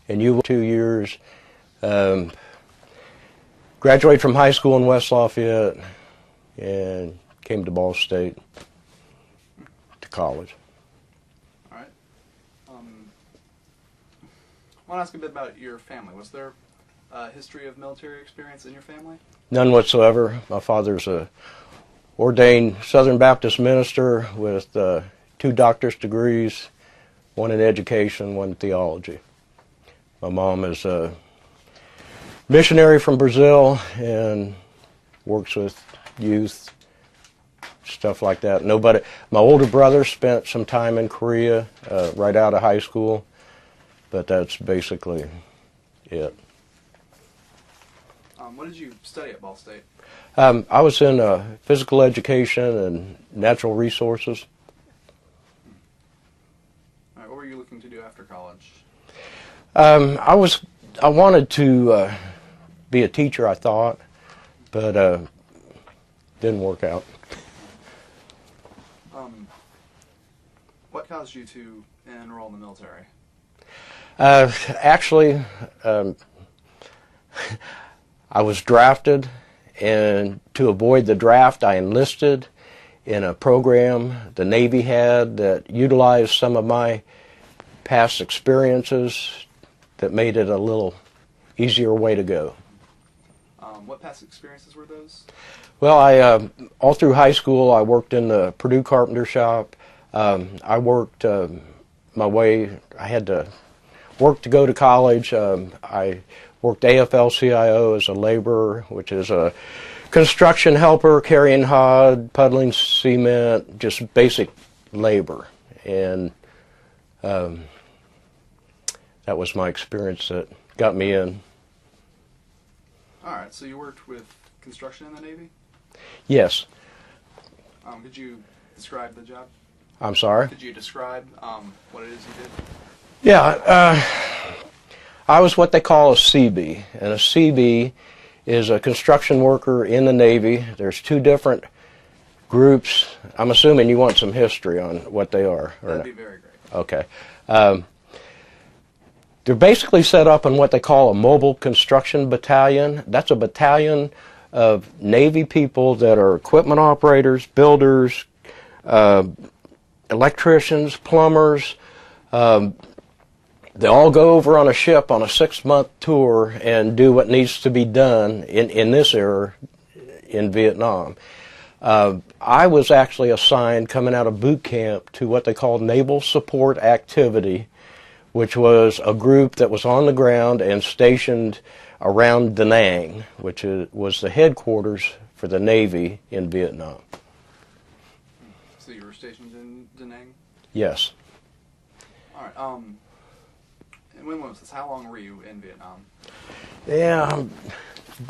and you 2 years. Graduated from high school in West Lafayette and came to Ball State to college. All right. I want to ask a bit about your family. Was there a history of military experience in your family? None whatsoever. My father's a ordained Southern Baptist minister with 2 doctorate degrees, one in education, one in theology. My mom is a missionary from Brazil and works with youth, stuff like that. Nobody. My older brother spent some time in Korea right out of high school, but that's basically it. What did you study at Ball State? I was in physical education and natural resources. All right, what were you looking to do after college? I wanted to be a teacher, I thought, but didn't work out. What caused you to enroll in the military? Actually, I was drafted, and to avoid the draft, I enlisted in a program the Navy had that utilized some of my past experiences that made it a little easier way to go. What past experiences were those? Well, I all through high school, I worked in the Purdue carpenter shop. I worked my way. I had to work to go to college. I worked AFL-CIO as a laborer, which is a construction helper, carrying hod, puddling cement, just basic labor. And that was my experience that got me in. All right, so you worked with construction in the Navy? Yes. Could you describe the job? I'm sorry? Could you describe what it is you did? Yeah, I was what they call a CB, and a CB is a construction worker in the Navy. There's 2 different groups. I'm assuming you want some history on what they are. That'd be very great. Okay. They're basically set up in what they call a mobile construction battalion. That's a battalion of Navy people that are equipment operators, builders, electricians, plumbers. They all go over on a ship on a 6-month tour and do what needs to be done in this era in Vietnam. I was actually assigned coming out of boot camp to what they called Naval Support Activity, which was a group that was on the ground and stationed around Da Nang, which was the headquarters for the Navy in Vietnam. So you were stationed in Da Nang? Yes. All right. And when was this? How long were you in Vietnam? Yeah,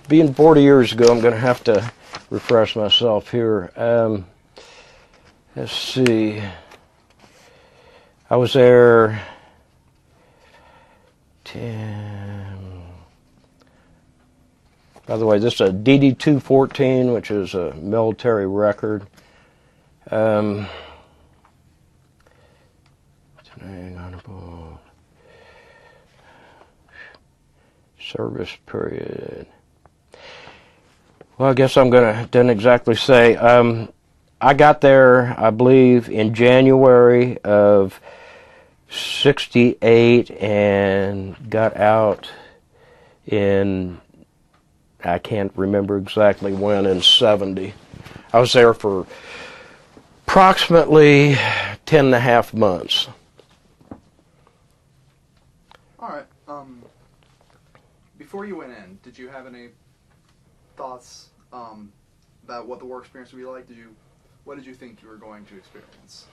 being 40 years ago, I'm going to have to refresh myself here. Let's see. I was there 10. By the way, this is a DD-214, which is a military record. Service period. Well, I guess I'm going to didn't exactly say. I got there, I believe, in January of '68 and got out in, I can't remember exactly when, in '70. I was there for approximately 10.5 months. All right. Before you went in, did you have any thoughts about what the war experience would be like? What did you think you were going to experience?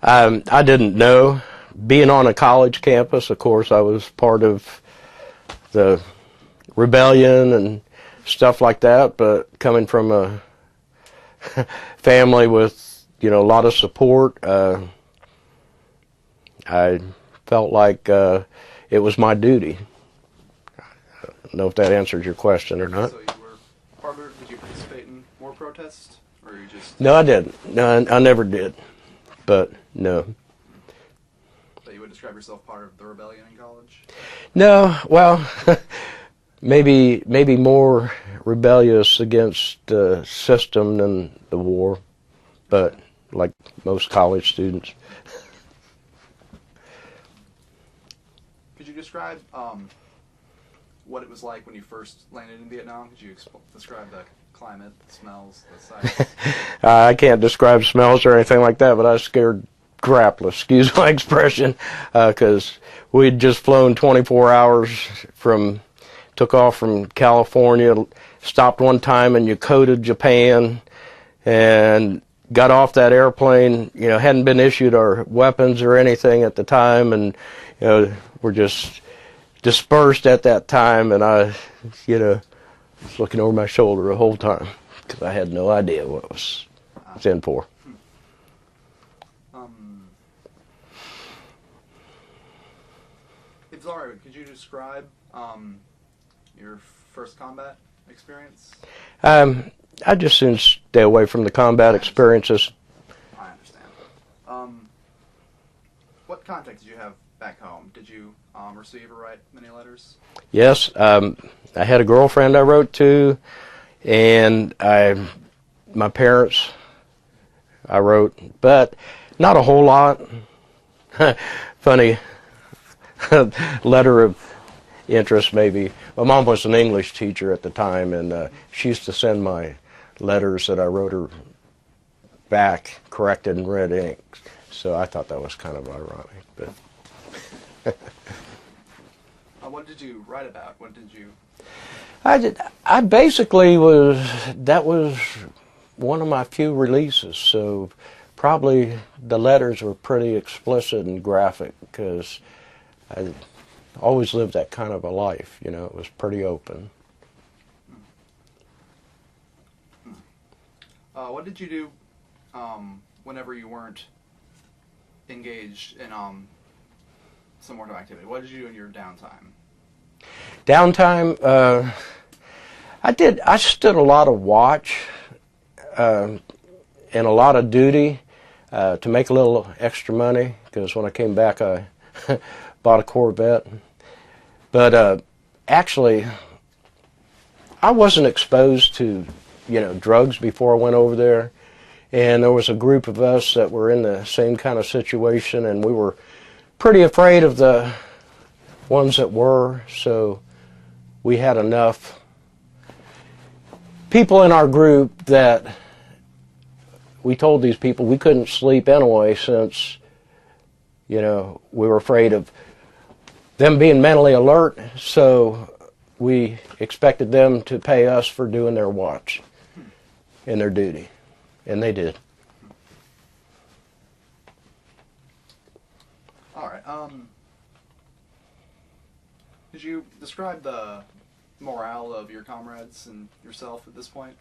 I didn't know. Being on a college campus, of course, I was part of the rebellion and stuff like that, but coming from a family with, a lot of support, I felt like it was my duty. I don't know if that answers your question or not. So you were part of it. Did you participate in war protests, or you just? No, I didn't. No, I never did. But no. But you would describe describe yourself part of the rebellion in college? No, well, maybe more rebellious against the system than the war, but like most college students. Could you describe what it was like when you first landed in Vietnam? Could you describe the climate, the smells, the sights? I can't describe smells or anything like that, but I was scared crapless, excuse my expression, because we'd just flown 24 hours took off from California, stopped one time in Yokota, Japan, and got off that airplane, hadn't been issued our weapons or anything at the time, and, we're just dispersed at that time, and I, was looking over my shoulder the whole time, because I had no idea what was in for. If it's all right, could you describe your first combat experience? I just soon stay away from the combat experiences. I understand. What contact did you have back home? Did you receive or write many letters? Yes, I had a girlfriend I wrote to, and my parents I wrote, but not a whole lot. Funny letter of interest maybe. My mom was an English teacher at the time, and she used to send my letters that I wrote her back corrected in red ink. So I thought that was kind of ironic. But what did you write about? What did you... I basically that was one of my few releases, so probably the letters were pretty explicit and graphic because I always lived that kind of a life, it was pretty open. What did you do whenever you weren't engaged in some wartime activity? What did you do in your downtime? Downtime, I stood a lot of watch and a lot of duty to make a little extra money, because when I came back I bought a Corvette. But actually, I wasn't exposed to, drugs before I went over there. And there was a group of us that were in the same kind of situation, and we were pretty afraid of the ones that were, so we had enough people in our group that we told these people we couldn't sleep anyway, since, we were afraid of them being mentally alert, so we expected them to pay us for doing their watch and their duty, and they did. All right. Could you describe the morale of your comrades and yourself at this point?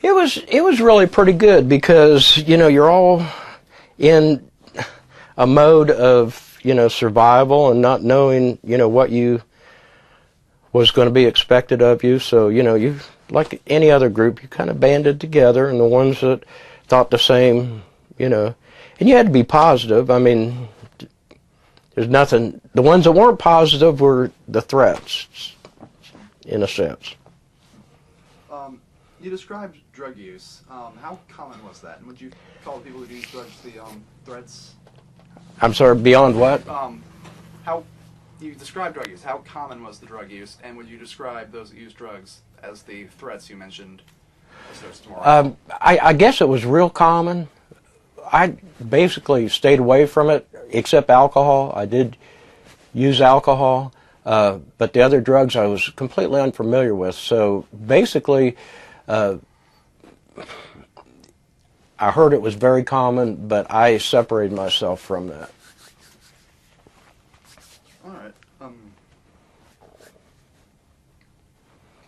It was really pretty good, because you're all in a mode of survival and not knowing what was going to be expected of you. So you, like any other group, you kind of banded together, and the ones that thought the same, and you had to be positive. I mean, there's nothing. The ones that weren't positive were the threats, in a sense. You described drug use. How common was that? And would you call the people who use drugs the threats? I'm sorry, beyond what? How you described drug use. How common was the drug use? And would you describe those that use drugs as the threats you mentioned? I guess it was real common. I basically stayed away from it, except alcohol. I did use alcohol, but the other drugs I was completely unfamiliar with. So basically, I heard it was very common, but I separated myself from that. All right.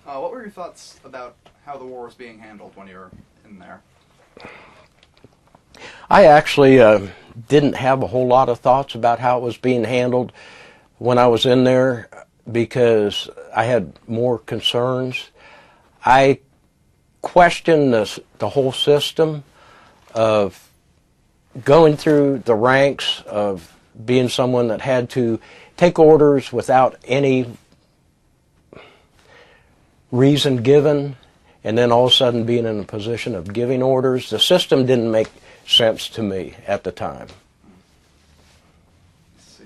What were your thoughts about how the war was being handled when you were in there? I actually didn't have a whole lot of thoughts about how it was being handled when I was in there, because I had more concerns. I questioned the whole system of going through the ranks of being someone that had to take orders without any reason given, and then all of a sudden being in a position of giving orders. The system didn't make sense to me at the time. Let's see.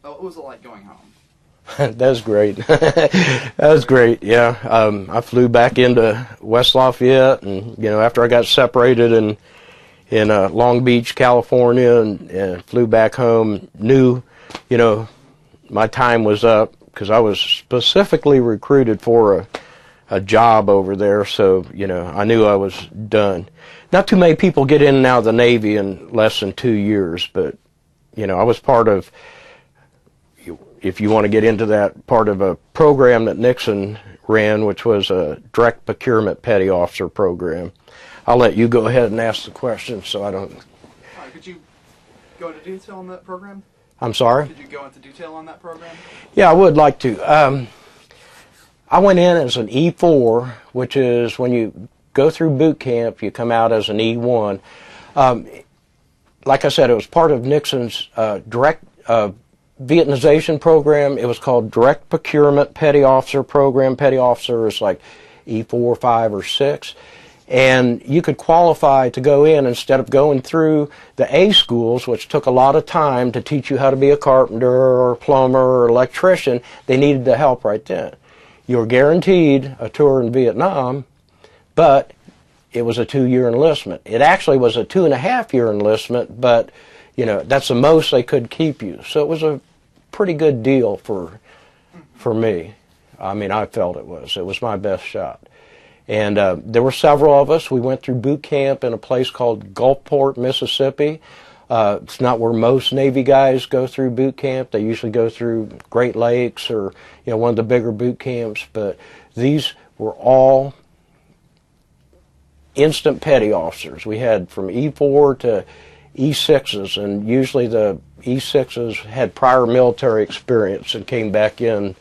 What was it like going home? That was great. That was great. Yeah, I flew back into West Lafayette, and after I got separated in Long Beach, California, and flew back home, knew my time was up because I was specifically recruited for a job over there. So I knew I was done. Not too many people get in and out of the Navy in less than 2 years, but I was part of, if you want to get into that, part of a program that Nixon ran, which was a direct procurement petty officer program. I'll let you go ahead and ask the question so I don't... Could you go into detail on that program? I'm sorry? Could you go into detail on that program? Yeah, I would like to. I went in as an E4, which is when you go through boot camp, you come out as an E1. Like I said, it was part of Nixon's direct Vietnamization program. It was called Direct Procurement Petty Officer Program. Petty officer is like E4, 5, or 6. And you could qualify to go in instead of going through the A schools, which took a lot of time to teach you how to be a carpenter or a plumber or electrician. They needed the help right then. You were guaranteed a tour in Vietnam, but it was a 2-year enlistment. It actually was a 2.5-year enlistment, but that's the most they could keep you. So it was a pretty good deal for me. I mean, I felt it was. It was my best shot. And there were several of us. We went through boot camp in a place called Gulfport, Mississippi. It's not where most Navy guys go through boot camp. They usually go through Great Lakes or one of the bigger boot camps. But these were all instant petty officers. We had from E4 to E6s, and usually the E6s had prior military experience and came back in,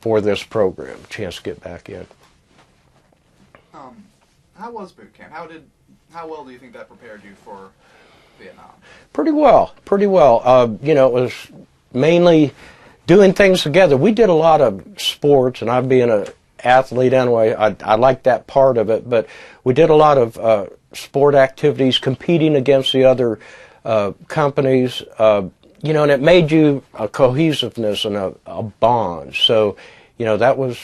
for this program, chance to get back in. How was boot camp? How well do you think that prepared you for Vietnam? Pretty well. It was mainly doing things together. We did a lot of sports, and I being an athlete anyway, I liked that part of it, but we did a lot of sport activities, competing against the other companies, and it made you a cohesiveness and a bond. So, that was,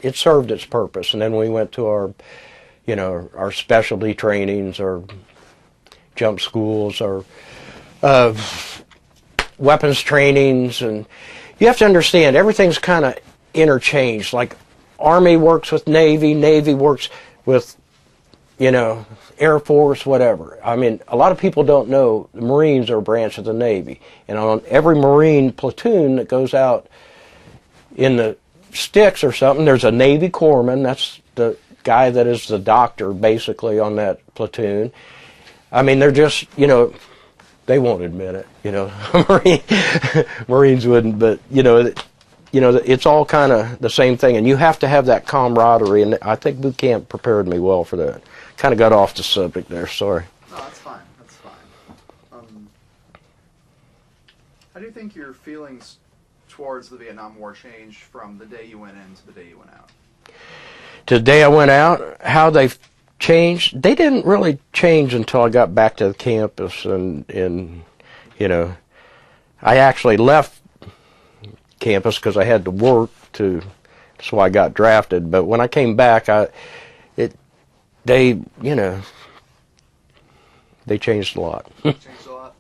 it served its purpose. And then we went to our specialty trainings, or jump schools, or weapons trainings. And you have to understand, everything's kind of interchanged. Like Army works with Navy, Navy works with, Air Force, whatever. I mean, a lot of people don't know the Marines are a branch of the Navy. And on every Marine platoon that goes out in the sticks or something, there's a Navy corpsman. That's the guy that is the doctor, basically, on that platoon. I mean, they're just, they won't admit it, Marines wouldn't, but, it's all kind of the same thing, and you have to have that camaraderie, and I think boot camp prepared me well for that. Kind of got off the subject there, sorry. No, that's fine, how do you think your feelings towards the Vietnam War changed from the day you went in to the day you went out? To the day I went out, how they've changed? They didn't really change until I got back to the campus, and I actually left campus because I had to work so I got drafted. But when I came back, they changed a lot. Changed a lot?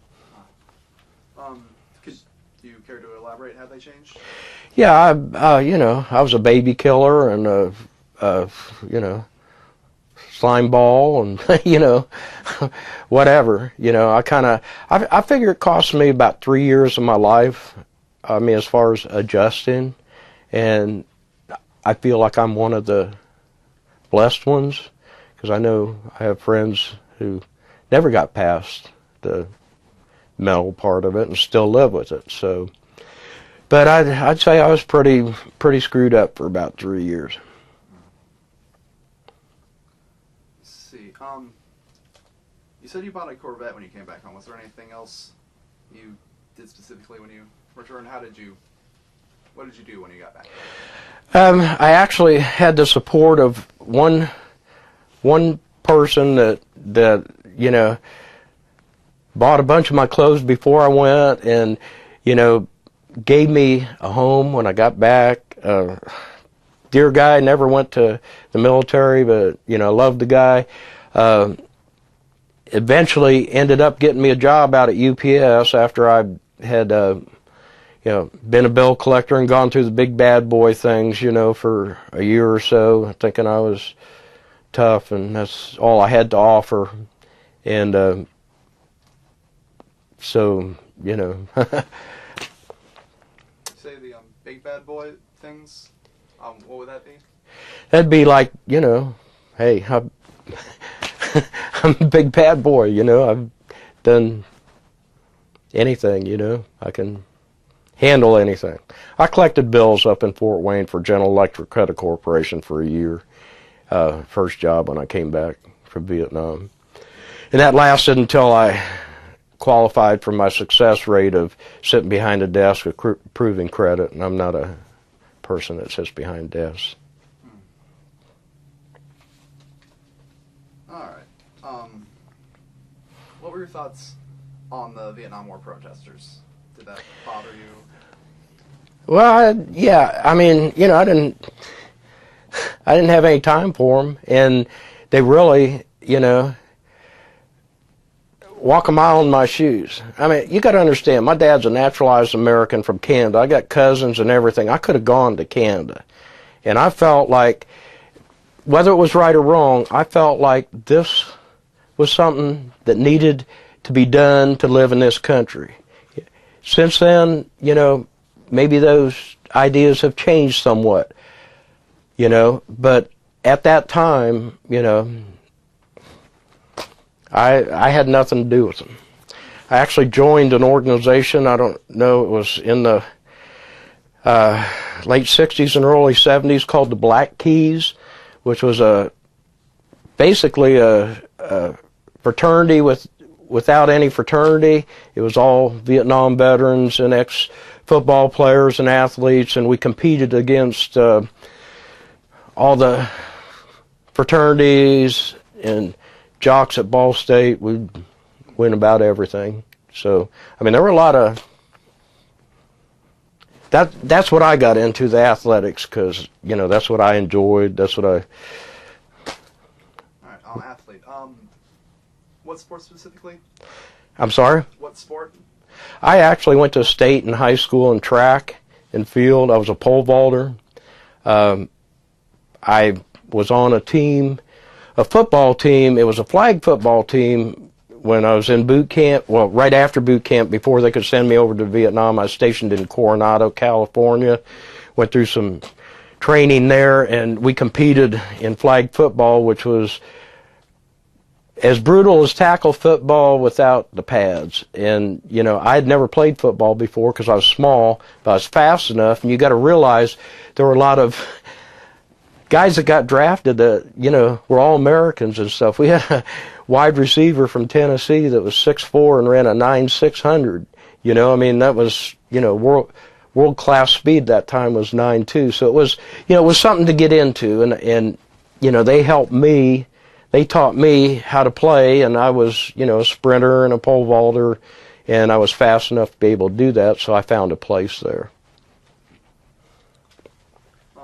Could you care to elaborate how they changed? Yeah, I was a baby killer and slime ball and, whatever. I figure it cost me about 3 years of my life, I mean, as far as adjusting, and I feel like I'm one of the blessed ones, because I know I have friends who never got past the mental part of it and still live with it. So, but I'd say I was pretty screwed up for about 3 years. Let's see. said you bought a Corvette when you came back home. Was there anything else you did specifically when you returned? What did you do when you got back? I actually had the support of one person that you know bought a bunch of my clothes before I went, and you know gave me a home when I got back. Dear guy, never went to the military, but you know loved the guy. Eventually ended up getting me a job out at UPS after I had been a bill collector and gone through the big bad boy things, for a year or so, thinking I was tough and that's all I had to offer. And so. Say the big bad boy things. What would that be? That'd be like, hey, I'm a big bad boy, I've done anything, I can handle anything. I collected bills up in Fort Wayne for General Electric Credit Corporation for a year. First job when I came back from Vietnam. And that lasted until I qualified for my success rate of sitting behind a desk approving credit, and I'm not a person that sits behind desks. All right. What were your thoughts on the Vietnam War protesters? Did that bother you? Well, yeah. I mean, I didn't have any time for them, and they really, walk a mile in my shoes. I mean, you got to understand, my dad's a naturalized American from Canada. I got cousins and everything. I could have gone to Canada. And I felt like, whether it was right or wrong, I felt like this was something that needed to be done to live in this country. Since then, maybe those ideas have changed somewhat, but at that time, I had nothing to do with them. I actually joined an organization, I don't know, it was in the late 60s and early 70s, called the Black Keys, which was basically a fraternity without any fraternity. It was all Vietnam veterans and ex-football players and athletes, and we competed against all the fraternities and jocks at Ball State. We'd win about everything. So, I mean, there were a lot of... That's what I got into, the athletics, because, that's what I enjoyed. That's what I... All right, athlete. What sport specifically? I'm sorry? What sport? I actually went to state and high school in track and field. I was a pole vaulter. I was on a team, a football team. It was a flag football team when I was in boot camp. Well, right after boot camp, before they could send me over to Vietnam, I was stationed in Coronado, California. Went through some training there, and we competed in flag football, which was as brutal as tackle football without the pads. And, I had never played football before because I was small, but I was fast enough. And you got to realize there were a lot of guys that got drafted that, were all Americans and stuff. We had a wide receiver from Tennessee that was 6'4" and ran a 9.600. I mean, that was, world-class speed that time was 9.2. So it was, it was something to get into. And they helped me. They taught me how to play, and I was, a sprinter and a pole vaulter, and I was fast enough to be able to do that, so I found a place there. I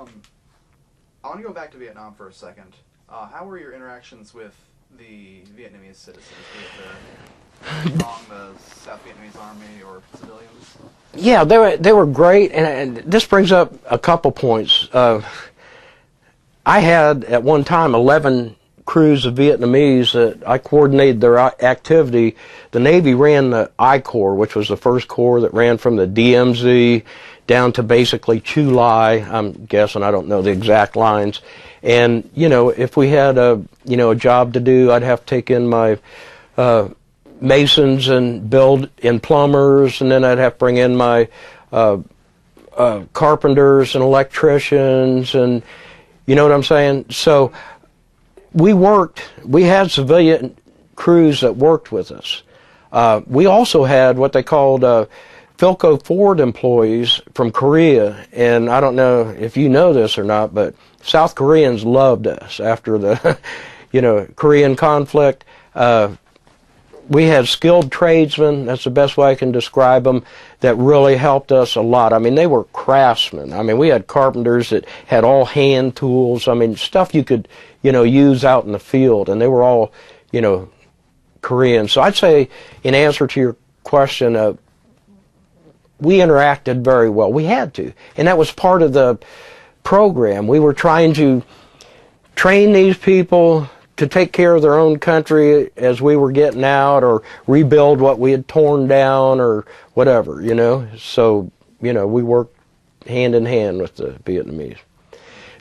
want to go back to Vietnam for a second. How were your interactions with the Vietnamese citizens, be it the South Vietnamese Army or civilians? Yeah, they were great, and this brings up a couple points. I had, at one time, 11 crews of Vietnamese that I coordinated their activity. The Navy ran the I Corps, which was the first corps that ran from the DMZ down to basically Chu Lai. I'm guessing, I don't know the exact lines. And, if we had a job to do, I'd have to take in my masons and build in plumbers, and then I'd have to bring in my carpenters and electricians, and you know what I'm saying? So we had civilian crews that worked with us. We also had what they called Philco Ford employees from Korea, and I don't know if you know this or not, but South Koreans loved us after the Korean conflict. We had skilled tradesmen, that's the best way I can describe them, that really helped us a lot. I mean, they were craftsmen. I mean, we had carpenters that had all hand tools. I mean, stuff you could, use out in the field, and they were all, Korean. So I'd say, in answer to your question, we interacted very well. We had to. And that was part of the program. We were trying to train these people to take care of their own country as we were getting out, or rebuild what we had torn down, or whatever, So, we worked hand in hand with the Vietnamese.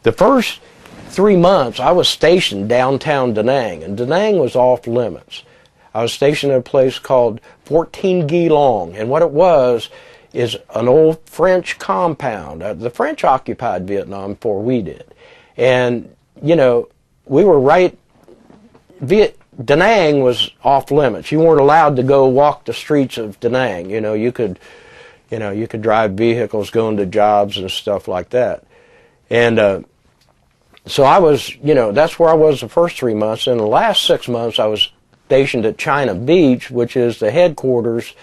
The first 3 months, I was stationed downtown Da Nang, and Da Nang was off limits. I was stationed at a place called 14 Ghi Long, and what it was is an old French compound. The French occupied Vietnam before we did. And, we were right. Da Nang was off limits. You weren't allowed to go walk the streets of Da Nang. You could drive vehicles going to jobs and stuff like that. And so I was, that's where I was the first 3 months. And the last 6 months I was stationed at China Beach, which is the headquarters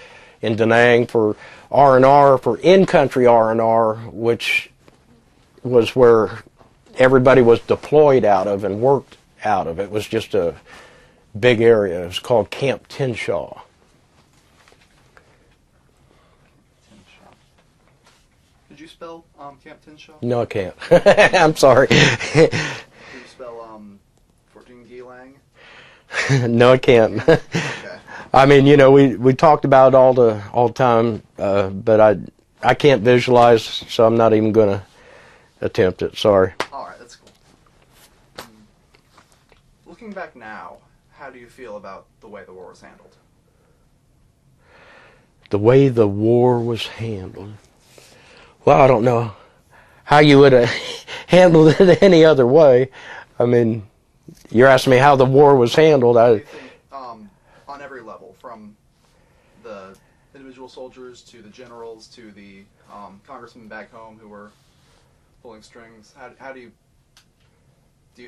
in Da Nang for R&R, for in-country R&R, which was where everybody was deployed out of and worked out of. It was just a big area. It was called Camp Tinshaw. Could you spell Camp Tinshaw? No, I can't. I'm sorry. Could you spell 14 Ghi Lang? No, I can't. Okay. I mean, we talked about it all the time, but I can't visualize, so I'm not even going to attempt it. Sorry. All right, that's cool. Looking back now, how do you feel about the way the war was handled? The way the war was handled. Well, I don't know how you would have handled it any other way. I mean, you're asking me how the war was handled. What do you think, on every level, from the individual soldiers to the generals to the congressmen back home who were pulling strings, how do you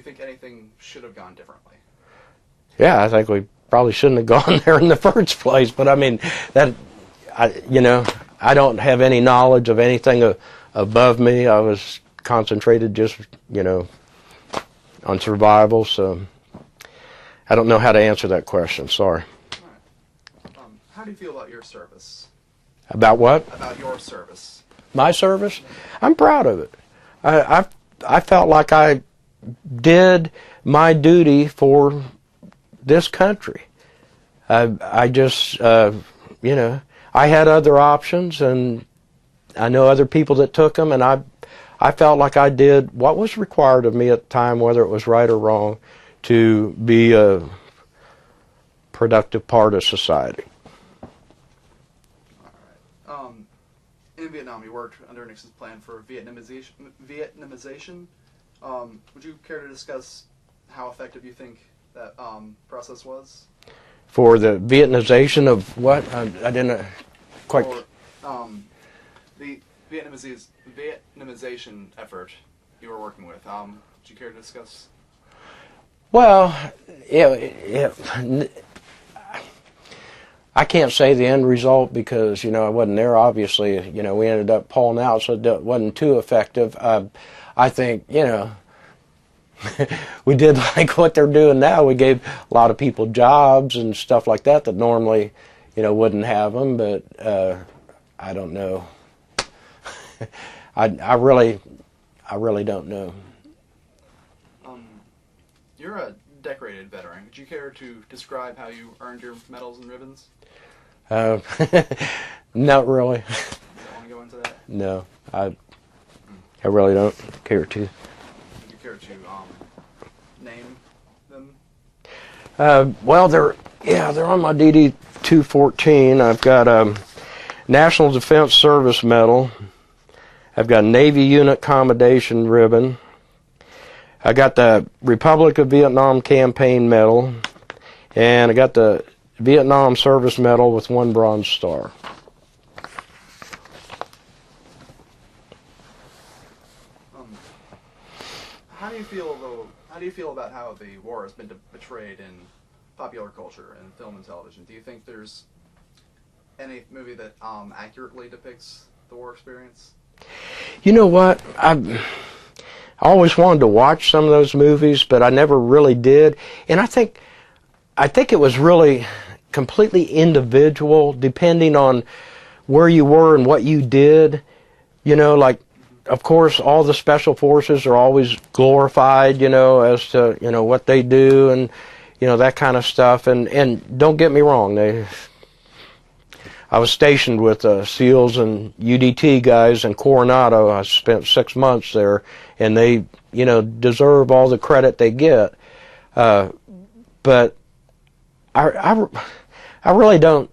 think anything should have gone differently? Yeah, I think we probably shouldn't have gone there in the first place. But I mean, I don't have any knowledge of anything above me. I was concentrated just, on survival. So I don't know how to answer that question. Sorry. All right. How do you feel about your service? About what? About your service. My service? I'm proud of it. I felt like I did my duty for this country. I just, I had other options, and I know other people that took them, and I felt like I did what was required of me at the time, whether it was right or wrong, to be a productive part of society. All right. In Vietnam, you worked under Nixon's plan for Vietnamization. Would you care to discuss how effective you think that process was? For the Vietnamization of what? I didn't quite... Or, the Vietnamization effort you were working with. Would you care to discuss? Well, yeah, I can't say the end result because, I wasn't there, obviously. We ended up pulling out, so it wasn't too effective. I think, we did like what they're doing now. We gave a lot of people jobs and stuff like that normally, wouldn't have them. But I don't know. I really don't know. You're a decorated veteran. Would you care to describe how you earned your medals and ribbons? Not really. You don't want to go into that? No, I really don't care to. Would you care to name them? Well, they're on my DD 214. I've got a National Defense Service Medal. I've got a Navy Unit Commendation Ribbon. I got the Republic of Vietnam Campaign Medal, And I got the Vietnam Service Medal with 1 Bronze Star. How do you feel about how the war has been portrayed in popular culture and film and television? Do you think there's any movie that accurately depicts the war experience? You know what? I always wanted to watch some of those movies, but I never really did. And I think it was really completely individual, depending on where you were and what you did. You know, like, of course, all the special forces are always glorified, you know, as to, you know, what they do and, you know, that kind of stuff. And don't get me wrong, I was stationed with SEALs and UDT guys in Coronado. I spent 6 months there, and they, you know, deserve all the credit they get. But I really don't.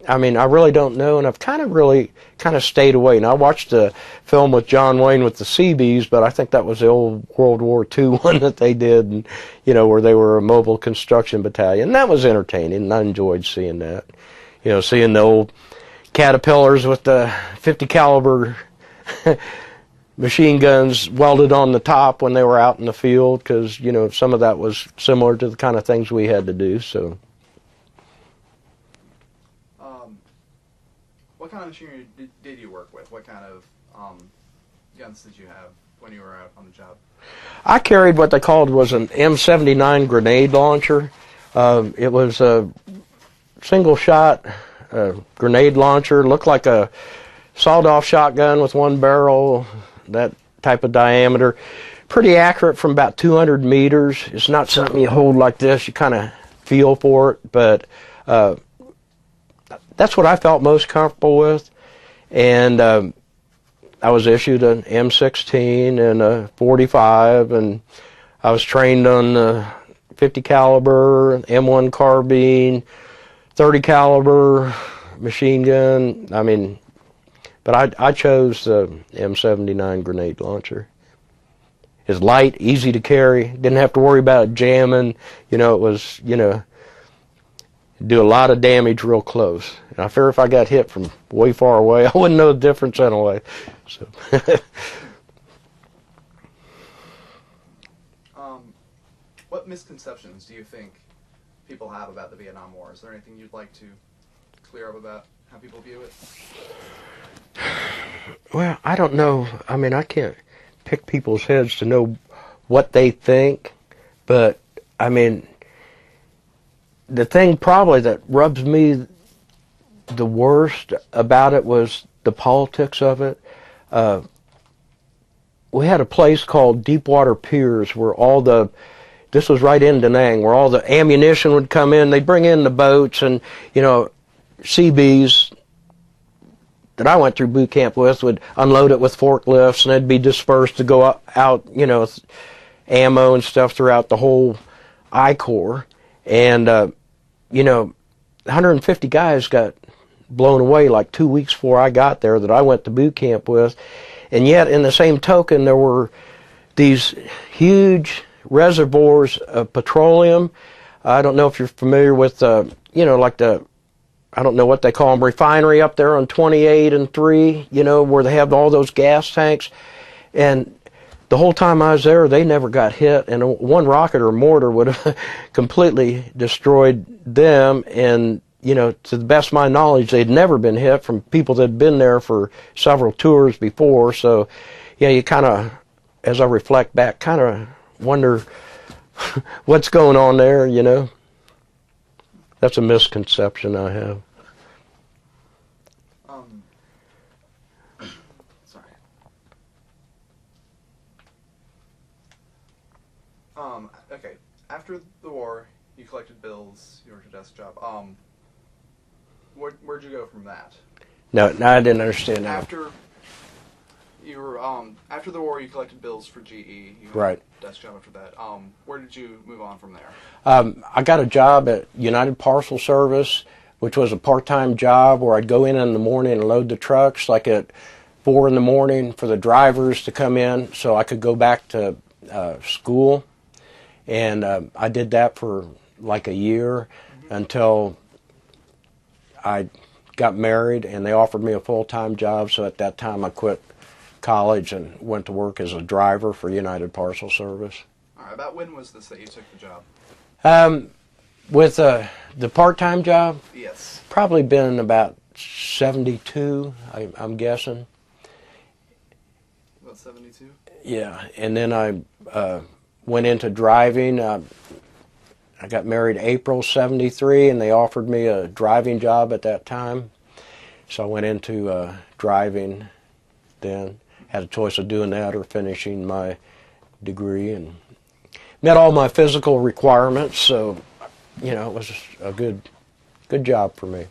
I mean, I really don't know, and I've kind of stayed away. Now, I watched a film with John Wayne with the Seabees, but I think that was the old World War II one that they did, and, you know, where they were a mobile construction battalion. And that was entertaining, and I enjoyed seeing that. You know, seeing the old Caterpillars with the 50 caliber machine guns welded on the top when they were out in the field, because, you know, some of that was similar to the kind of things we had to do, so. What kind of machinery did you work with? What kind of guns did you have when you were out on the job? I carried what they called was an M79 grenade launcher. It was a single-shot grenade launcher. Looked like a sawed-off shotgun with 1 barrel, that type of diameter. Pretty accurate from about 200 meters. It's not something you hold like this. You kind of feel for it, but that's what I felt most comfortable with. And I was issued an M16 and a 45, and I was trained on the 50 caliber, M1 carbine, 30 caliber machine gun. I mean, but I chose the M79 grenade launcher. It's light, easy to carry, didn't have to worry about it jamming. You know, it was, you know, do a lot of damage real close. And I fear if I got hit from way far away, I wouldn't know the difference anyway. So. What misconceptions do you think people have about the Vietnam War? Is there anything you'd like to clear up about how people view it? Well, I don't know. I mean, I can't pick people's heads to know what they think, but I mean, the thing probably that rubs me the worst about it was the politics of it. We had a place called Deepwater Piers where this was right in Da Nang, where all the ammunition would come in. They'd bring in the boats, and, you know, CBs that I went through boot camp with would unload it with forklifts, and it'd be dispersed to go out, you know, ammo and stuff throughout the whole I Corps. And, you know, 150 guys got blown away like 2 weeks before I got there that I went to boot camp with. And yet, in the same token, there were these huge reservoirs of petroleum. I don't know if you're familiar with, you know, like I don't know what they call them, refinery up there on 28 and 3, you know, where they have all those gas tanks. And the whole time I was there, they never got hit, and one rocket or mortar would have completely destroyed them. And, you know, to the best of my knowledge, they'd never been hit from people that had been there for several tours before. So, yeah, you kind of, as I reflect back, kind of wonder what's going on there, you know. That's a misconception I have. Sorry. Okay. After the war, you collected bills. You worked a desk job. Where'd you go from that? No, I didn't understand that. After the war, you collected bills for GE. You Right. had a desk job after that. Where did you move on from there? I got a job at United Parcel Service, which was a part-time job where I'd go in the morning and load the trucks, like at 4 in the morning for the drivers to come in so I could go back to school. And I did that for like a year until I got married, and they offered me a full-time job. So at that time, I quit college and went to work as a driver for United Parcel Service. All right, about when was this that you took the job? With the part-time job, Yes. probably been about 72, I'm guessing. About 72? Yeah, and then I went into driving. I got married April 73, and they offered me a driving job at that time. So I went into driving then. Had a choice of doing that or finishing my degree, and met all my physical requirements. So, you know, it was a good job for me. All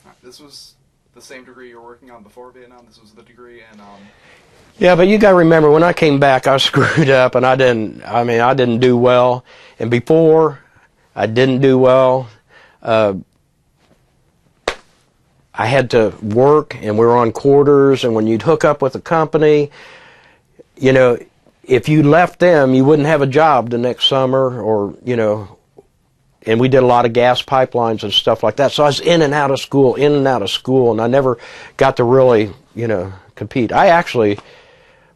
right, this was the same degree you were working on before Vietnam? This was the degree in... Yeah, but you got to remember, when I came back, I screwed up, and I didn't do well. And before I didn't do well, I had to work, and we were on quarters, and when you'd hook up with a company, you know, if you left them, you wouldn't have a job the next summer, or, you know, and we did a lot of gas pipelines and stuff like that. So I was in and out of school, and I never got to really, you know, compete. I actually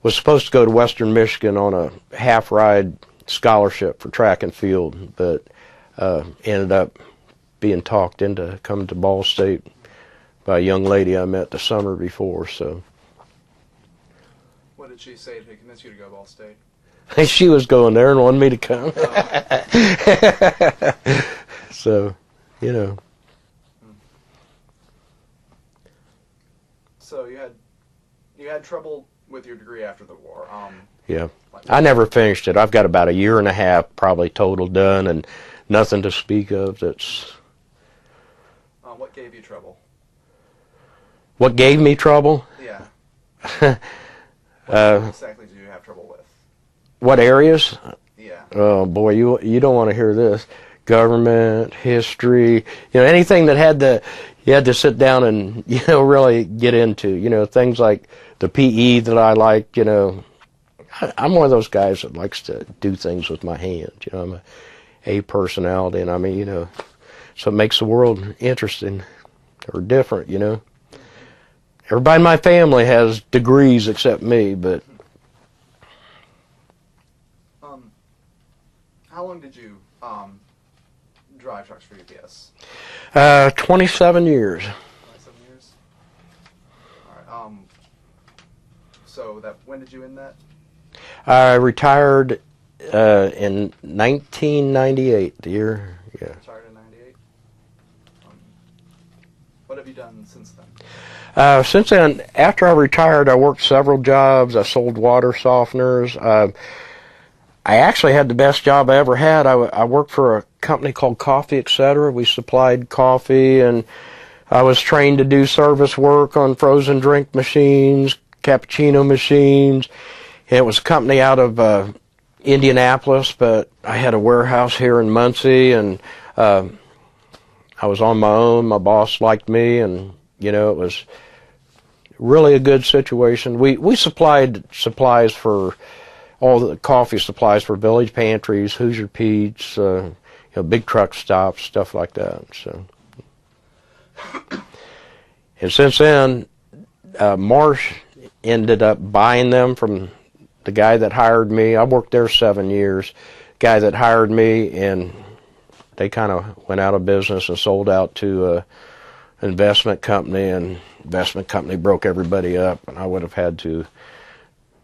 was supposed to go to Western Michigan on a half-ride scholarship for track and field, but ended up being talked into coming to Ball State by a young lady I met the summer before. So what did she say to convince you to go to Ball State? she was going there and wanted me to come. So, you know. So you had trouble with your degree after the war. Yeah. I never finished it. I've got about a year and a half probably total done, and nothing to speak of that's... What gave you trouble? What gave me trouble? Yeah. What exactly did you have trouble with? What areas? Yeah. Oh boy, you don't want to hear this. Government, history, you know, anything that you had to sit down and, you know, really get into, you know, things like the PE that I like, you know. I'm one of those guys that likes to do things with my hands, you know. I'm a personality, and I mean, you know, so it makes the world interesting or different, you know. Everybody in my family has degrees except me, but... How long did you drive trucks for UPS? 27 years. 27 years? All right. So when did you end that? I retired in 1998, the year, yeah. Retired in 98? What have you done since then? Since then, after I retired, I worked several jobs. I sold water softeners. I actually had the best job I ever had. I worked for a company called Coffee Etc. We supplied coffee, and I was trained to do service work on frozen drink machines, cappuccino machines. It was a company out of Indianapolis, but I had a warehouse here in Muncie, and I was on my own. My boss liked me, and, you know, it was really a good situation. We supplied supplies for all the coffee supplies for village pantries, Hoosier Pete's, you know, big truck stops, stuff like that. So, and since then, Marsh ended up buying them from the guy that hired me. I worked there 7 years. Guy that hired me, and they kind of went out of business and sold out to an investment company, and investment company broke everybody up, and I would have had to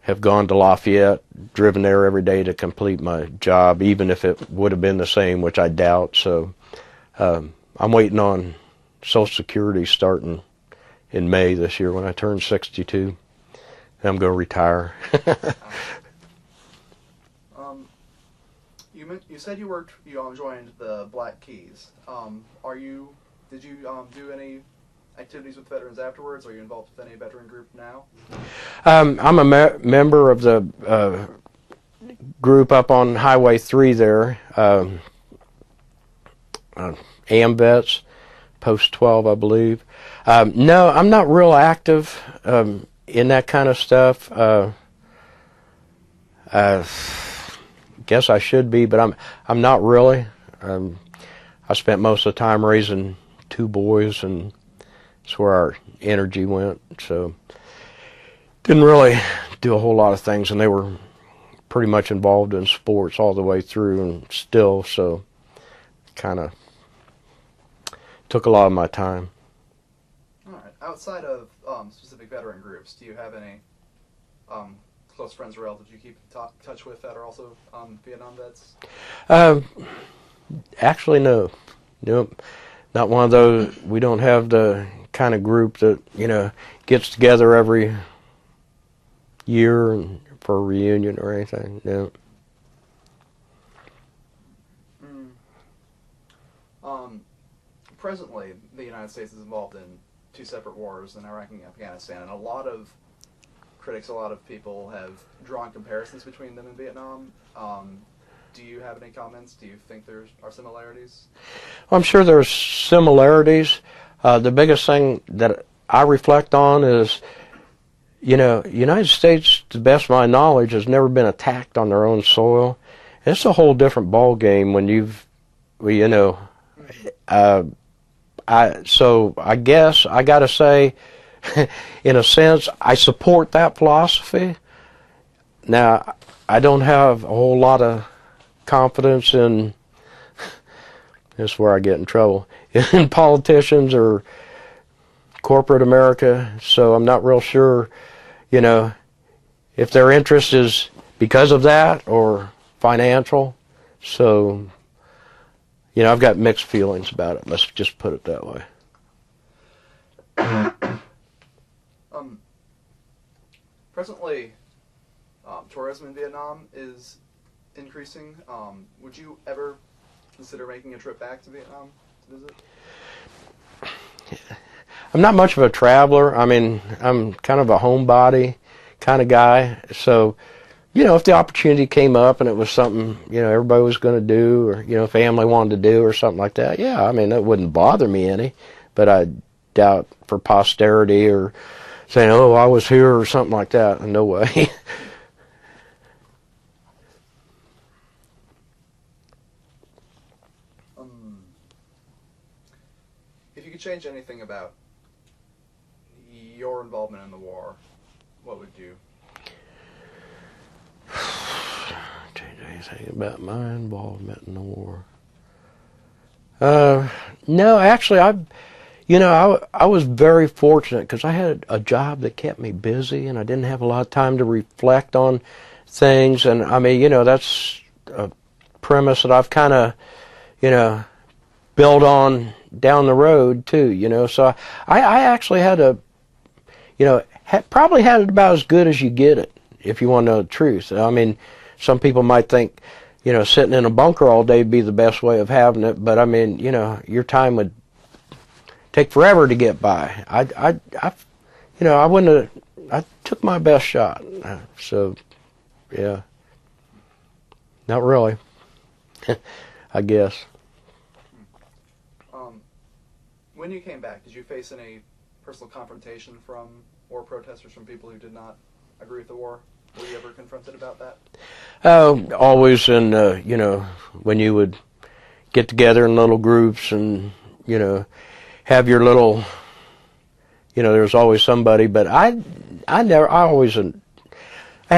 have gone to Lafayette, driven there every day to complete my job, even if it would have been the same, which I doubt. So I'm waiting on Social Security starting in May this year when I turn 62. I'm going to retire. You said you joined the Black Keys. Did you do any activities with veterans afterwards? Are you involved with any veteran group now? I'm a member of the group up on Highway 3 there, AMVETS, Post 12, I believe. No, I'm not real active in that kind of stuff. I guess I should be, but I'm not really. I spent most of the time raising 2 boys, and that's where our energy went. So didn't really do a whole lot of things, and they were pretty much involved in sports all the way through and still, so kind of took a lot of my time. All right. Outside of specific veteran groups, do you have any close friends or relatives you keep in touch with that are also Vietnam vets? Actually, no. Nope. Not one of those. We don't have the kind of group that, gets together every year for a reunion or anything. No. Presently, the United States is involved in 2 separate wars in Iraq and Afghanistan, and a lot of critics, a lot of people have drawn comparisons between them and Vietnam. Do you have any comments? Do you think there are similarities? Well, I'm sure there's similarities. The biggest thing that I reflect on is, United States, to the best of my knowledge, has never been attacked on their own soil. It's a whole different ball game when so I guess I got to say, in a sense, I support that philosophy. Now, I don't have a whole lot of confidence in, this is where I get in trouble, in politicians or corporate America, so I'm not real sure, if their interest is because of that or financial. So, I've got mixed feelings about it. Let's just put it that way. Presently, tourism in Vietnam is increasing. Would you ever consider making a trip back to Vietnam to visit? I'm not much of a traveler. I mean, I'm kind of a homebody kind of guy. So, if the opportunity came up and it was something, everybody was going to do, or, family wanted to do or something like that, yeah, I mean, it wouldn't bother me any. But I doubt for posterity or saying, oh, I was here or something like that. No way. If you could change anything about your involvement in the war, what would you? Change anything about my involvement in the war? No, actually, I was very fortunate because I had a job that kept me busy, and I didn't have a lot of time to reflect on things. And I mean, that's a premise that I've kind of, built on down the road too. So I actually had probably had it about as good as you get it, if you want to know the truth. I mean, some people might think, sitting in a bunker all day would be the best way of having it, but I mean, your time would take forever to get by. I wouldn't have, I took my best shot. So, yeah. Not really, I guess. When you came back, did you face any personal confrontation from war protesters, from people who did not agree with the war? Were you ever confronted about that? Always in, when you would get together in little groups and, have your little, there's always somebody, but I had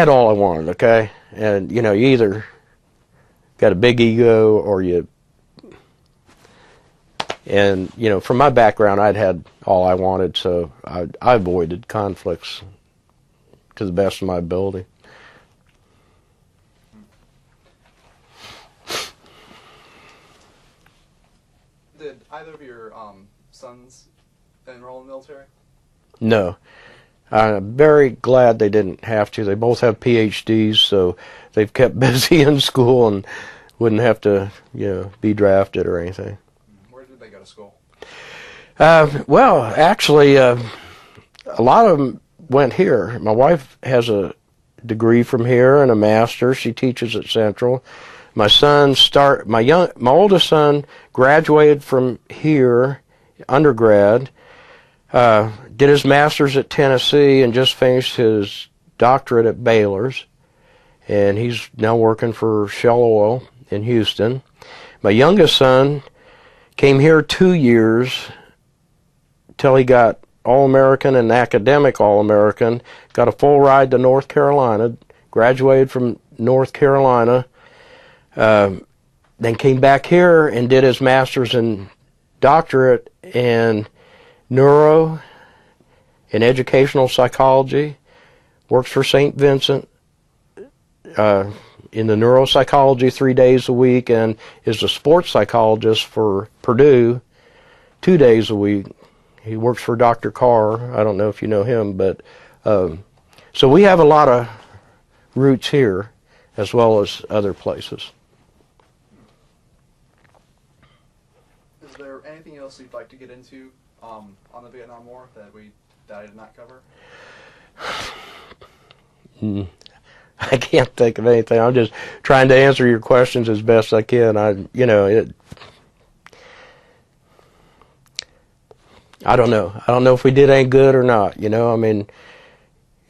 all I wanted, okay? And, you either got a big ego or and, from my background, I'd had all I wanted, so I avoided conflicts to the best of my ability. Did either of your sons enroll in the military? No. I'm very glad they didn't have to. They both have PhDs, so they've kept busy in school and wouldn't have to, be drafted or anything. Where did they go to school? Well, actually, a lot of them went here. My wife has a degree from here and a master's. She teaches at Central. My oldest son graduated from here, undergrad, did his master's at Tennessee and just finished his doctorate at Baylor's. And he's now working for Shell Oil in Houston. My youngest son Came here 2 years till he got All-American and academic All-American. Got a full ride to North Carolina. Graduated from North Carolina. Then came back here and did his master's and doctorate in neuro and educational psychology. Works for St. Vincent in the neuropsychology 3 days a week, and is a sports psychologist for Purdue 2 days a week. He works for Dr. Carr. I don't know if you know him, but so we have a lot of roots here as well as other places. Is there anything else you'd like to get into on the Vietnam War that I did not cover? I can't think of anything. I'm just trying to answer your questions as best I can. I don't know. I don't know if we did any good or not. I mean,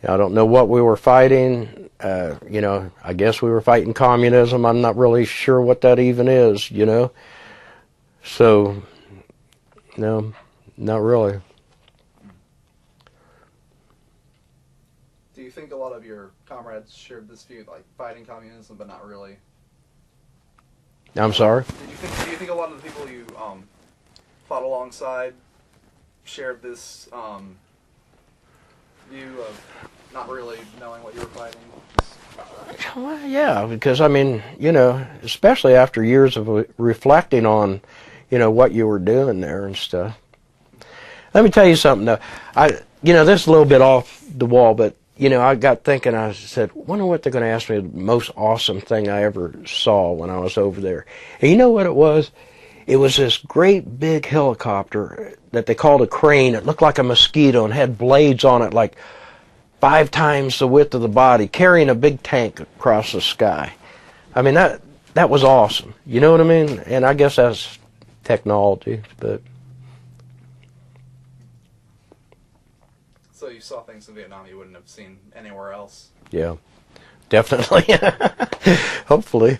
I don't know what we were fighting. I guess we were fighting communism. I'm not really sure what that even is. So, no, not really. Do you think a lot of your comrades shared this view, like fighting communism, but not really? I'm sorry? Do you think a lot of the people you fought alongside shared this view of not really knowing what you were fighting? Well, yeah, because, I mean, especially after years of reflecting on, what you were doing there and stuff. Let me tell you something, though. This is a little bit off the wall, but I got thinking, I said, wonder what they're going to ask me the most awesome thing I ever saw when I was over there. And you know what it was? It was this great big helicopter that they called a crane. It looked like a mosquito and had blades on it like 5 times the width of the body, carrying a big tank across the sky. I mean, that was awesome. You know what I mean? And I guess that's technology, but... So you saw things in Vietnam you wouldn't have seen anywhere else? Yeah, definitely. Hopefully.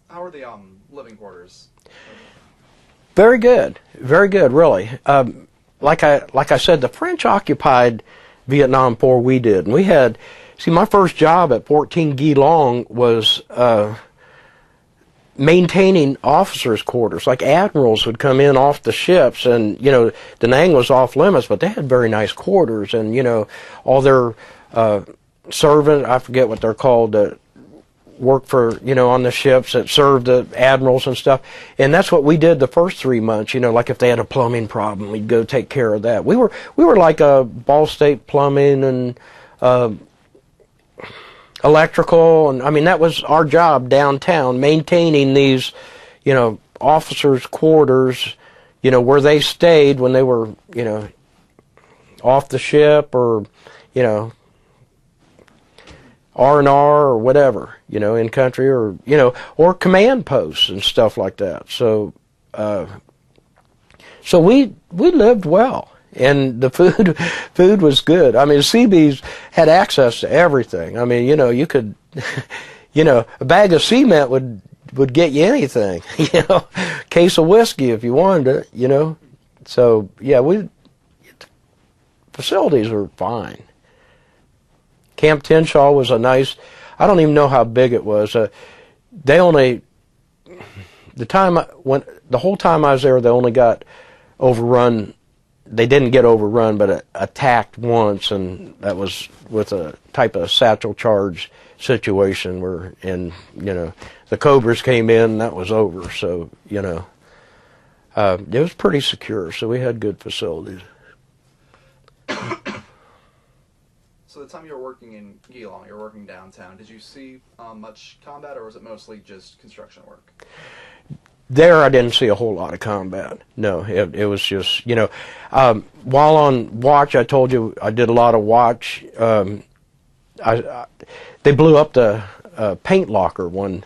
How were the living quarters? Very good, really. Like I said, the French occupied Vietnam before we did, and we had. See, my first job at 14 Geelong was maintaining officers' quarters. Like admirals would come in off the ships, and Da Nang was off limits, but they had very nice quarters, and all their servants, I forget what they're called, work for on the ships that served the admirals and stuff, and that's what we did the first 3 months. Like if they had a plumbing problem, we'd go take care of that. We were like a Ball State Plumbing and electrical, and I mean that was our job downtown, maintaining these officers' quarters, where they stayed when they were off the ship, or R&R or whatever, in country, or or command posts and stuff like that. So we lived well, and the food was good. I mean, Seabees had access to everything. I mean, you could, a bag of cement would get you anything, case of whiskey if you wanted it, So yeah, facilities were fine. Camp Tinshaw was a nice, I don't even know how big it was. The whole time I was there, they only got overrun. They didn't get overrun, but attacked once, and that was with a type of satchel charge situation where, the Cobras came in, and that was over. So, it was pretty secure, so we had good facilities. So the time you were working in Geelong, you were working downtown, did you see much combat, or was it mostly just construction work? There I didn't see a whole lot of combat. No, it was just, while on watch, I told you I did a lot of watch. They blew up the paint locker one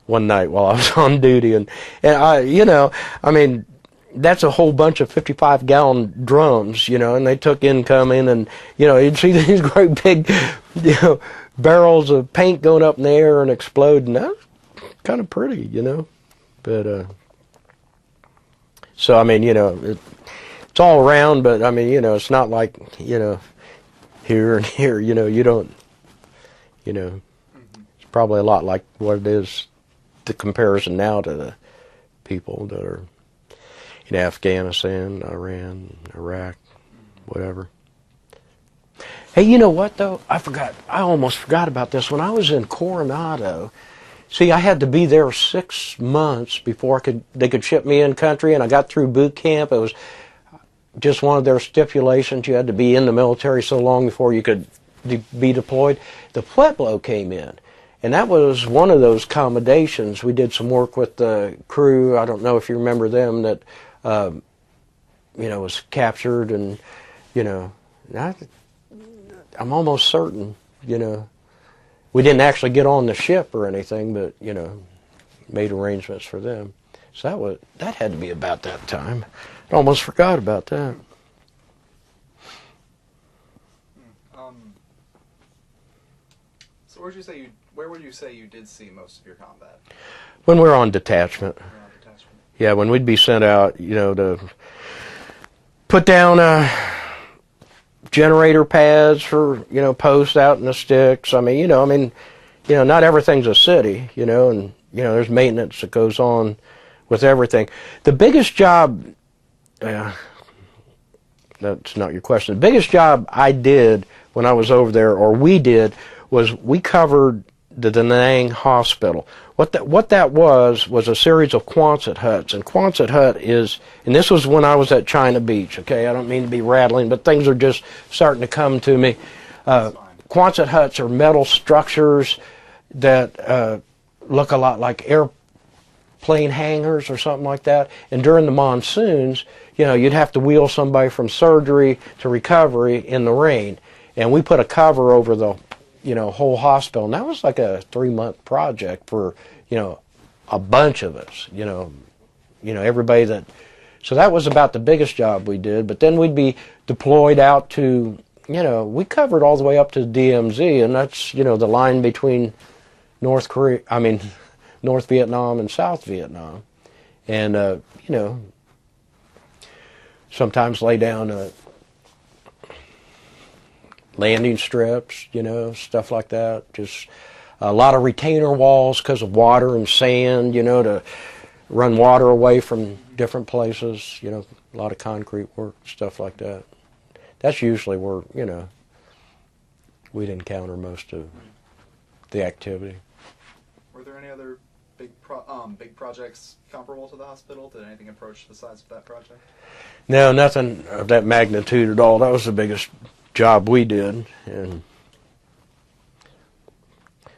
night while I was on duty, and I mean, that's a whole bunch of 55-gallon drums, you know, and they took incoming, and, you know, you'd see these great big, you know, barrels of paint going up in the air and exploding. That was kind of pretty, you know. But, so, I mean, you know, it's all around, but, I mean, you know, it's not like, you know, here and here, you know, you don't, you know, it's probably a lot like what it is, the comparison now to the people that are in Afghanistan, Iran, Iraq, whatever. Hey, you know what, though? I almost forgot about this. When I was in Coronado, see, I had to be there 6 months before they could ship me in country, and I got through boot camp. It was just one of their stipulations. You had to be in the military so long before you could be deployed. The Pueblo came in, and that was one of those accommodations. We did some work with the crew. I don't know if you remember them, that you know, was captured, and, you know, I'm almost certain, you know, we didn't actually get on the ship or anything, but, you know, made arrangements for them. So that had to be about that time. I almost forgot about that. So where would you say you did see most of your combat? When we were on detachment. Yeah, when we'd be sent out, you know, to put down generator pads for, you know, posts out in the sticks. I mean, not everything's a city, you know, and, you know, there's maintenance that goes on with everything. The biggest job, that's not your question. The biggest job I did when I was over there, or we did, was we covered the Da Nang Hospital. What that was a series of Quonset huts. And Quonset hut is, and this was when I was at China Beach, okay? I don't mean to be rattling, but things are just starting to come to me. Quonset huts are metal structures that look a lot like airplane hangars or something like that. And during the monsoons, you know, you'd have to wheel somebody from surgery to recovery in the rain. And we put a cover over the, you know, whole hospital. And that was like a 3-month project for, you know, a bunch of us, you know, everybody that, so that was about the biggest job we did. But then we'd be deployed out to, you know, we covered all the way up to the DMZ, and that's, you know, the line between North Vietnam and South Vietnam. And, you know, sometimes lay down landing strips, you know, stuff like that. Just a lot of retainer walls because of water and sand, you know, to run water away from different places, you know, a lot of concrete work, stuff like that. That's usually where, you know, we'd encounter most of the activity. Were there any other big projects comparable to the hospital? Did anything approach the size of that project? No, nothing of that magnitude at all. That was the biggest job we did, and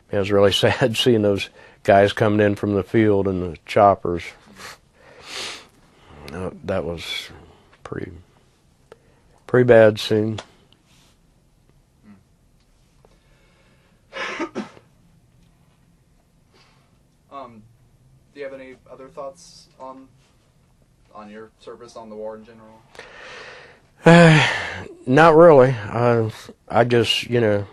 it was really sad seeing those guys coming in from the field in the choppers. That was pretty bad scene. Do you have any other thoughts on your service, on the war in general? Not really. I just, you know,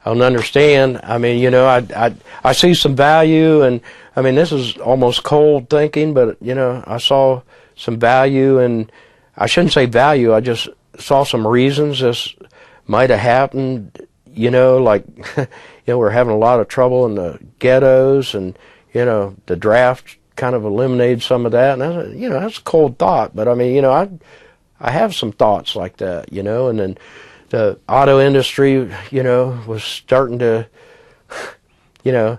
I don't understand. I mean, you know, I see some value, and I mean, this is almost cold thinking, but, you know, I saw some value, and I shouldn't say value, I just saw some reasons this might have happened, you know, like, you know, we're having a lot of trouble in the ghettos, and, you know, the draft kind of eliminated some of that, and you know, that's a cold thought, but I mean, you know, I have some thoughts like that, you know. And then the auto industry, you know, was starting to, you know,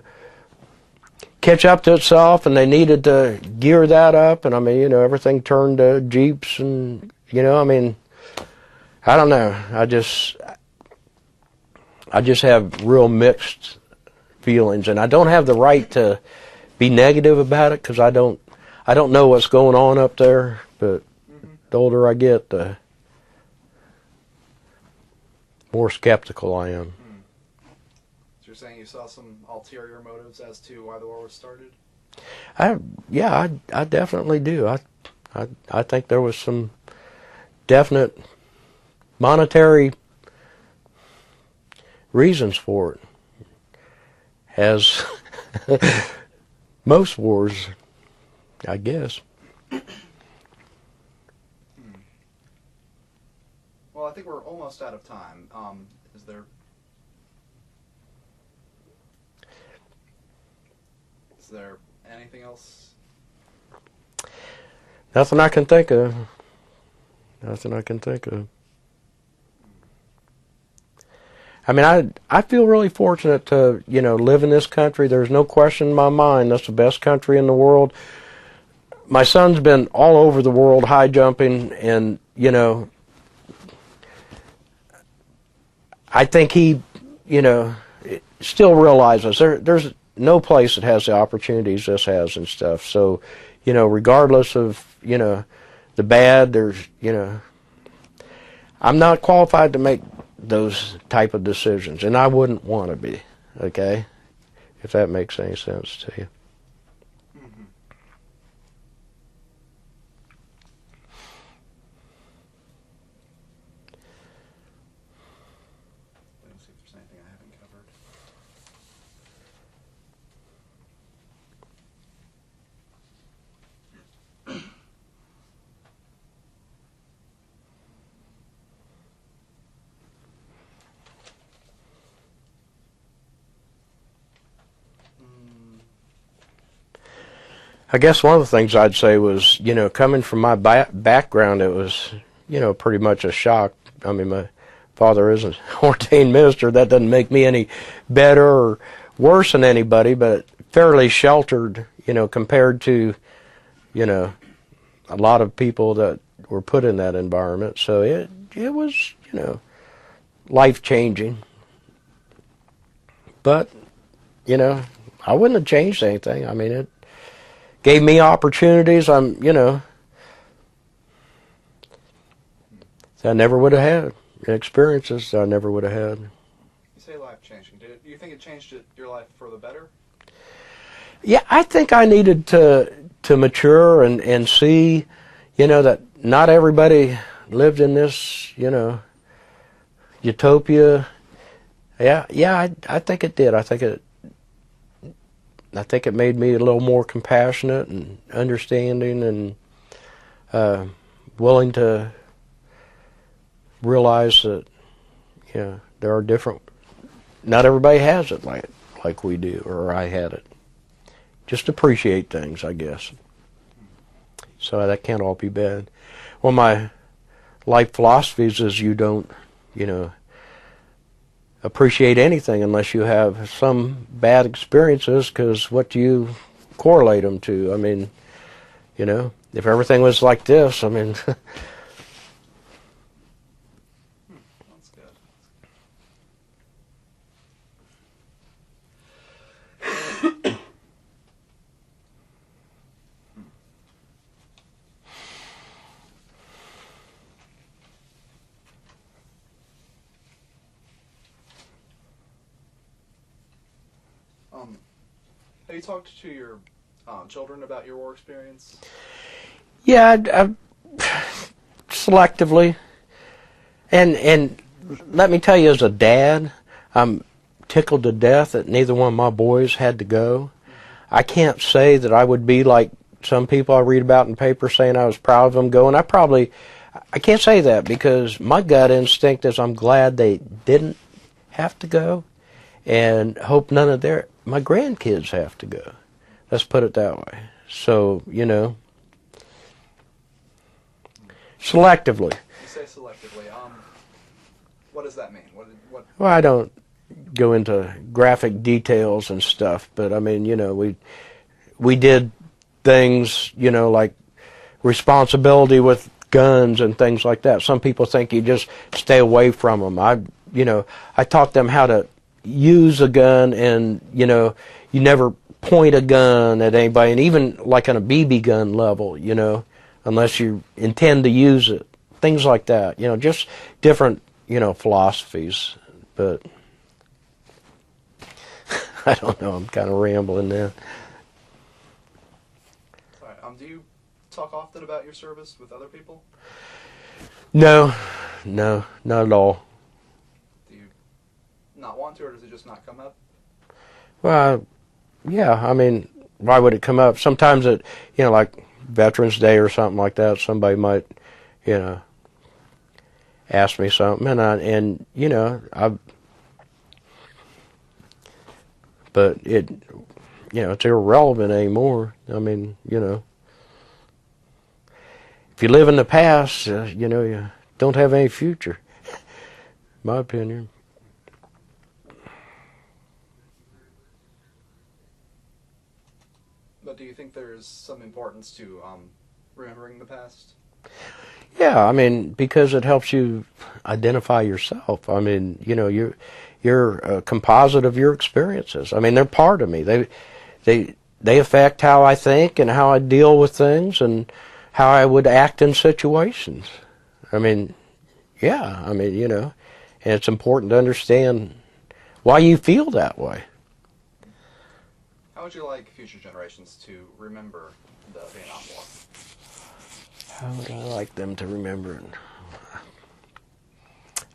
catch up to itself, and they needed to gear that up, and I mean, you know, everything turned to Jeeps, and, you know, I mean, I don't know, I just have real mixed feelings, and I don't have the right to be negative about it, because I don't know what's going on up there. But the older I get, the more skeptical I am. So you're saying you saw some ulterior motives as to why the war was started? I definitely do. I think there was some definite monetary reasons for it, as most wars, I guess. Well, I think we're almost out of time. Is there anything else? Nothing I can think of. Nothing I can think of. I mean, I feel really fortunate to, live in this country. There's no question in my mind that's the best country in the world. My son's been all over the world high jumping, and, I think he, still realizes there's no place that has the opportunities this has and stuff. So, regardless of, the bad, there's, I'm not qualified to make those type of decisions, and I wouldn't want to be, okay? If that makes any sense to you. Mm-hmm. Let me see if there's anything I haven't covered. I guess one of the things I'd say was, coming from my background, it was, pretty much a shock. I mean, my father is an ordained minister. That doesn't make me any better or worse than anybody, but fairly sheltered, compared to, a lot of people that were put in that environment. So it was, life-changing. But, I wouldn't have changed anything. I mean, it gave me opportunities that I never would have had, experiences that I never would have had. You say life-changing. Do you think it changed your life for the better? Yeah, I think I needed to mature and see, that not everybody lived in this, utopia. Yeah, I think it did. I think it made me a little more compassionate and understanding and willing to realize that, there are different, not everybody has it like we do, or I had it. Just appreciate things, I guess. So that can't all be bad. Well, my life philosophies is you don't, appreciate anything unless you have some bad experiences, because what do you correlate them to? I mean, if everything was like this, I mean... That's good. Have you talked to your children about your war experience? Yeah, I selectively. And let me tell you, as a dad, I'm tickled to death that neither one of my boys had to go. I can't say that I would be like some people I read about in papers saying I was proud of them going. I can't say that, because my gut instinct is I'm glad they didn't have to go, and hope none of my grandkids have to go. Let's put it that way. So, selectively. You say selectively. What does that mean? What? Well, I don't go into graphic details and stuff, but I mean, we did things, like responsibility with guns and things like that. Some people think you just stay away from them. I taught them how to use a gun, and you never point a gun at anybody, and even like on a BB gun level, unless you intend to use it. Things like that, just different, philosophies. But I don't know. I'm kind of rambling now. All right. Do you talk often about your service with other people? No, not at all. Do you not want to, or does it just not come up? Well, yeah. I mean, why would it come up? Sometimes it, like Veterans Day or something like that. Somebody might, ask me something, and but it, it's irrelevant anymore. I mean, if you live in the past, you don't have any future, in my opinion. But do you think there's some importance to remembering the past? Yeah, I mean, because it helps you identify yourself. I mean, you're a composite of your experiences. I mean, they're part of me. They affect how I think and how I deal with things and how I would act in situations. I mean, yeah, I mean, and it's important to understand why you feel that way. How would you like future generations to remember the Vietnam War? How would I like them to remember it?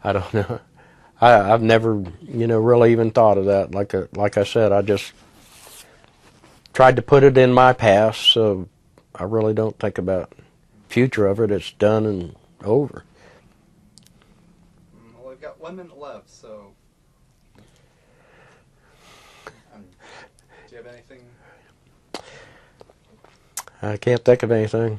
I don't know. I've never, really even thought of that. Like I said, I just tried to put it in my past, so I really don't think about future of it. It's done and over. Well, we've got 1 minute left, so do you have anything? I can't think of anything.